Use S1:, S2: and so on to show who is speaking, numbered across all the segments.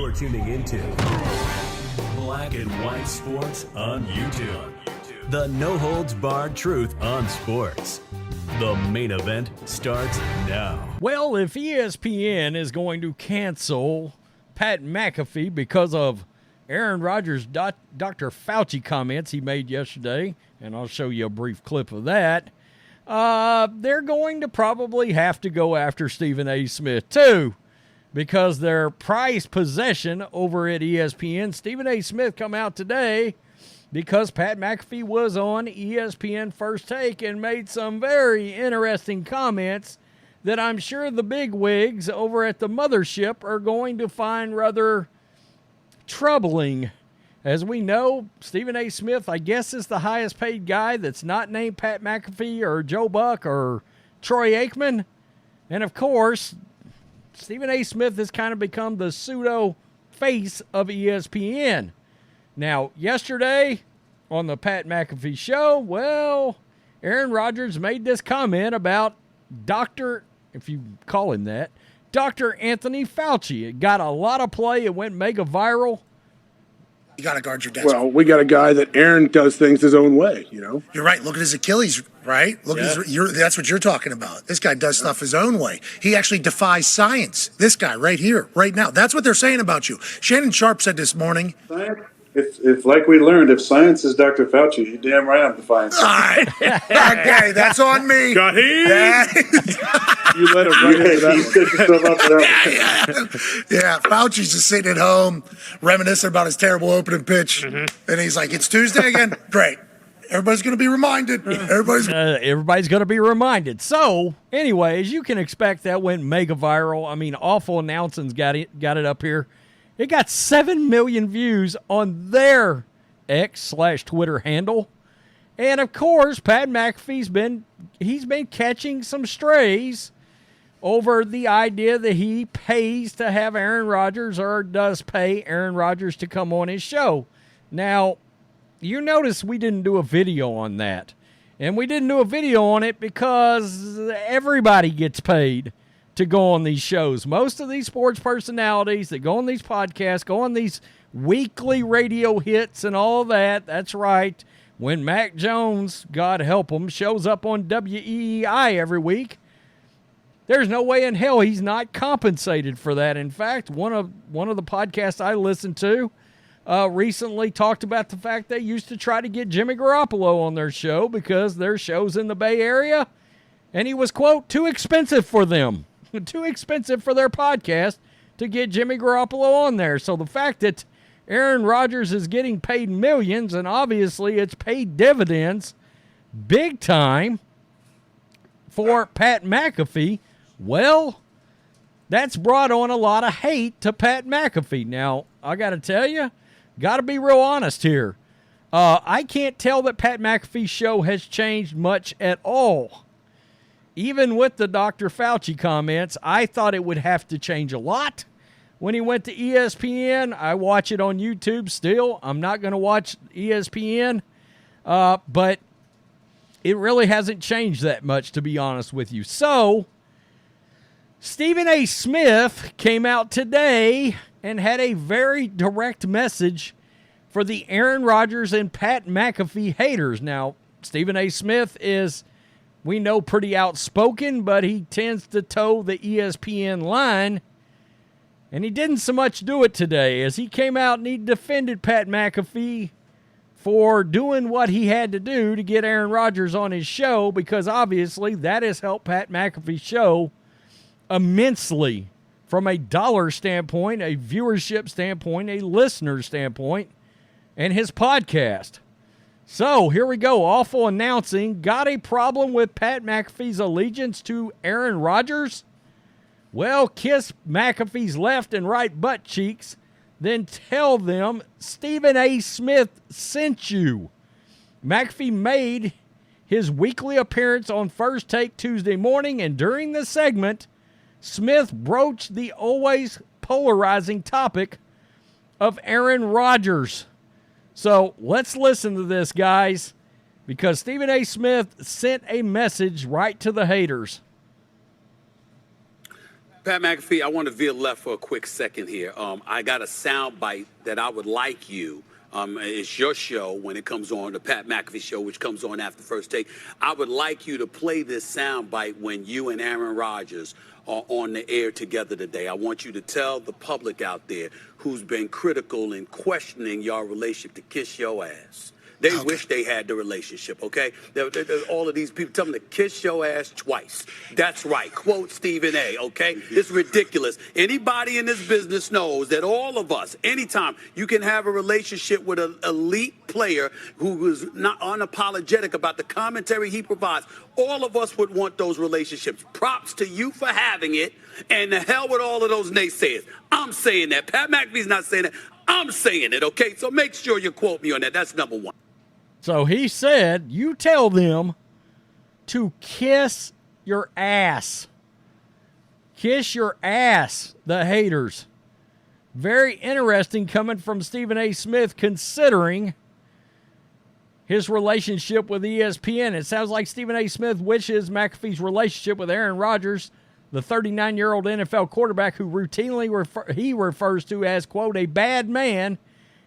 S1: You're tuning into Black and White Sports on YouTube. The no-holds-barred truth on sports. The main event starts now.
S2: Well, if ESPN is going to cancel Pat McAfee because of Aaron Rodgers' Dr. Fauci comments he made yesterday, and I'll show you a brief clip of that, they're going to probably have to go after Stephen A. Smith, too, because their prized possession over at ESPN, Stephen A. Smith come out today because Pat McAfee was on ESPN First Take and made some very interesting comments that I'm sure the big wigs over at the mothership are going to find rather troubling. As we know, Stephen A. Smith, I guess, is the highest paid guy that's not named Pat McAfee or Joe Buck or Troy Aikman. And of course, Stephen A. Smith has kind of become the pseudo face of ESPN. Now, yesterday on the Pat McAfee Show, well, Aaron Rodgers made this comment about Dr., if you call him that, Dr. Anthony Fauci. It got a lot of play. It went mega viral.
S3: You got to guard your desk.
S4: Well, we got a guy that Aaron does things his own way, you know?
S3: You're right. Look at his Achilles, right? Look at his, that's what you're talking about. This guy does stuff his own way. He actually defies science. This guy right here, right now. That's what they're saying about you. Shannon Sharp said this morning.
S5: If like we learned, if science is Dr. Fauci, you're damn right I'm defying science.
S3: All right. Okay, that's on me.
S4: Got him!
S5: You let him right into that. You set yourself up for that one.
S3: Yeah, Fauci's just sitting at home, reminiscing about his terrible opening pitch. Mm-hmm. And he's like, it's Tuesday again? Great. Everybody's going to be reminded.
S2: Everybody's going to be reminded. So, anyways, you can expect that went mega viral. I mean, Awful Announcing's got it up here. It got 7 million views on their X/Twitter handle. And, of course, Pat McAfee's been catching some strays over the idea that he pays to have Aaron Rodgers or does pay Aaron Rodgers to come on his show. Now, you notice we didn't do a video on that. And we didn't do a video on it because everybody gets paid to go on these shows. Most of these sports personalities that go on these podcasts, go on these weekly radio hits and all that. That's right. When Mac Jones, God help him, shows up on WEEI every week, there's no way in hell he's not compensated for that. In fact, one of the podcasts I listened to recently talked about the fact they used to try to get Jimmy Garoppolo on their show because their show's in the Bay Area, and he was, quote, too expensive for them. Too expensive for their podcast to get Jimmy Garoppolo on there. So the fact that Aaron Rodgers is getting paid millions, and obviously it's paid dividends big time for Pat McAfee, well, that's brought on a lot of hate to Pat McAfee. Now, I got to tell you, got to be real honest here. I can't tell that Pat McAfee's show has changed much at all. Even with the Dr. Fauci comments, I thought it would have to change a lot. When he went to ESPN, I watch it on YouTube still. I'm not going to watch ESPN, but it really hasn't changed that much, to be honest with you. So, Stephen A. Smith came out today and had a very direct message for the Aaron Rodgers and Pat McAfee haters. Now, Stephen A. Smith is, we know, pretty outspoken, but he tends to toe the ESPN line. And he didn't so much do it today, as he came out and he defended Pat McAfee for doing what he had to do to get Aaron Rodgers on his show, because obviously that has helped Pat McAfee's show immensely from a dollar standpoint, a viewership standpoint, a listener standpoint, and his podcast. So, here we go. Awful Announcing. Got a problem with Pat McAfee's allegiance to Aaron Rodgers? Well, kiss McAfee's left and right butt cheeks, then tell them Stephen A. Smith sent you. McAfee made his weekly appearance on First Take Tuesday morning, and during the segment, Smith broached the always polarizing topic of Aaron Rodgers. So let's listen to this, guys, because Stephen A. Smith sent a message right to the haters.
S6: Pat McAfee, I want to veer left for a quick second here. I got a sound bite that I would like you. It's your show when it comes on, the Pat McAfee Show, which comes on after First Take. I would like you to play this sound bite when you and Aaron Rodgers are on the air together today. I want you to tell the public out there who's been critical and questioning your relationship to kiss your ass. They wish they had the relationship, okay? All of these people tell them to kiss your ass twice. That's right. Quote Stephen A., okay? It's ridiculous. Anybody in this business knows that all of us, anytime you can have a relationship with an elite player who is not unapologetic about the commentary he provides, all of us would want those relationships. Props to you for having it, and the hell with all of those naysayers. I'm saying that. Pat McAfee's not saying that. I'm saying it, okay? So make sure you quote me on that. That's number one.
S2: So he said, you tell them to kiss your ass. Kiss your ass, the haters. Very interesting coming from Stephen A. Smith, considering his relationship with ESPN. It sounds like Stephen A. Smith wishes McAfee's relationship with Aaron Rodgers, the 39-year-old NFL quarterback who routinely he refers to as, quote, a bad man,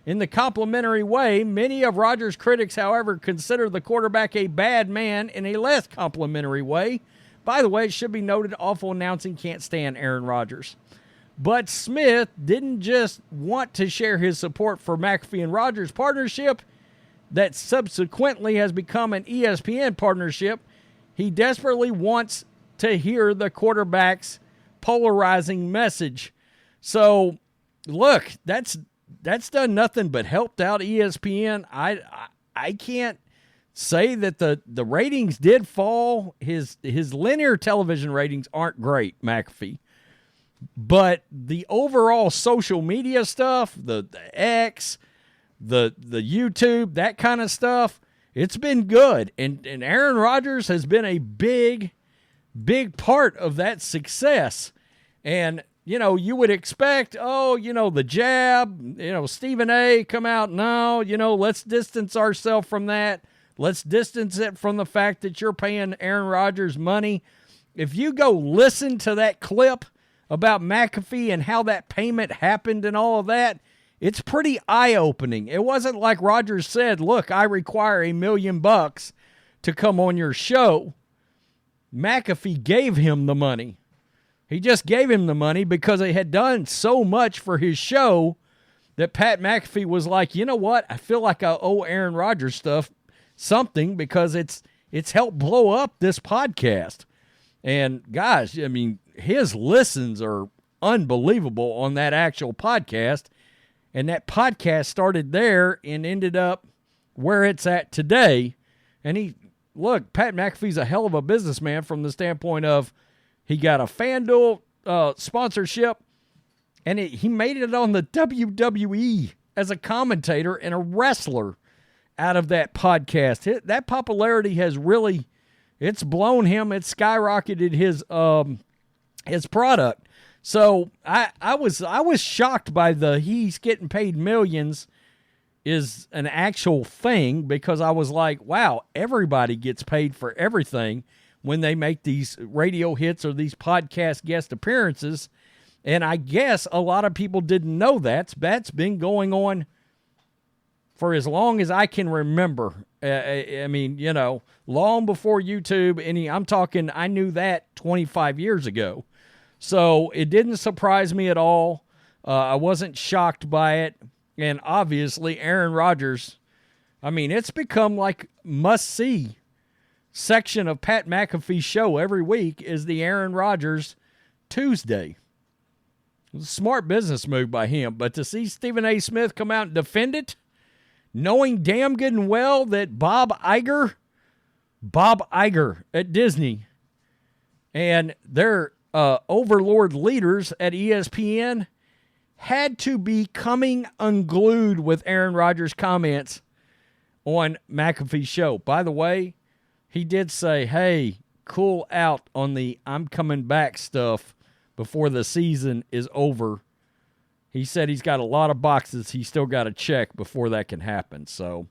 S2: in the complimentary way. Many of Rodgers' critics, however, consider the quarterback a bad man in a less complimentary way. By the way, it should be noted, awful announcing can't stand Aaron Rodgers. But Smith didn't just want to share his support for McAfee and Rodgers' partnership that subsequently has become an ESPN partnership. He desperately wants to hear the quarterback's polarizing message. So, look, that's done nothing but helped out ESPN. I can't say that the ratings did fall. His linear television ratings aren't great, McAfee. But the overall social media stuff, the X, the YouTube, that kind of stuff, it's been good. And Aaron Rodgers has been a big part of that success. And you know, you would expect, the jab, Stephen A. come out. No, let's distance ourselves from that. Let's distance it from the fact that you're paying Aaron Rodgers money. If you go listen to that clip about McAfee and how that payment happened and all of that, it's pretty eye-opening. It wasn't like Rodgers said, look, I require $1 million to come on your show. McAfee gave him the money. He just gave him the money because he had done so much for his show that Pat McAfee was like, you know what? I feel like I owe Aaron Rodgers something because it's helped blow up this podcast. And guys, I mean, his listens are unbelievable on that actual podcast. And that podcast started there and ended up where it's at today. And Pat McAfee's a hell of a businessman from the standpoint of, he got a FanDuel sponsorship, and he made it on the WWE as a commentator and a wrestler out of that podcast. That popularity has really, it's blown him. It's skyrocketed his product. So I was shocked by he's getting paid millions is an actual thing, because I was like, wow, everybody gets paid for everything when they make these radio hits or these podcast guest appearances. And I guess a lot of people didn't know that. That's been going on for as long as I can remember. I mean, long before YouTube. I'm talking, I knew that 25 years ago. So it didn't surprise me at all. I wasn't shocked by it. And obviously, Aaron Rodgers, I mean, it's become like must-see section of Pat McAfee's show every week is the Aaron Rodgers Tuesday. It was a smart business move by him, but to see Stephen A. Smith come out and defend it, knowing damn good and well that Bob Iger at Disney and their overlord leaders at ESPN had to be coming unglued with Aaron Rodgers' comments on McAfee's show. By the way, he did say, hey, cool out on the I'm coming back stuff before the season is over. He said he's got a lot of boxes he's still got to check before that can happen. So,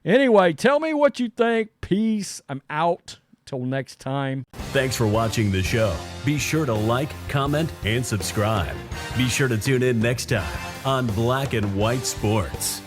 S2: anyway, tell me what you think. Peace. I'm out. Till next time.
S1: Thanks for watching the show. Be sure to like, comment, and subscribe. Be sure to tune in next time on Black and White Sports.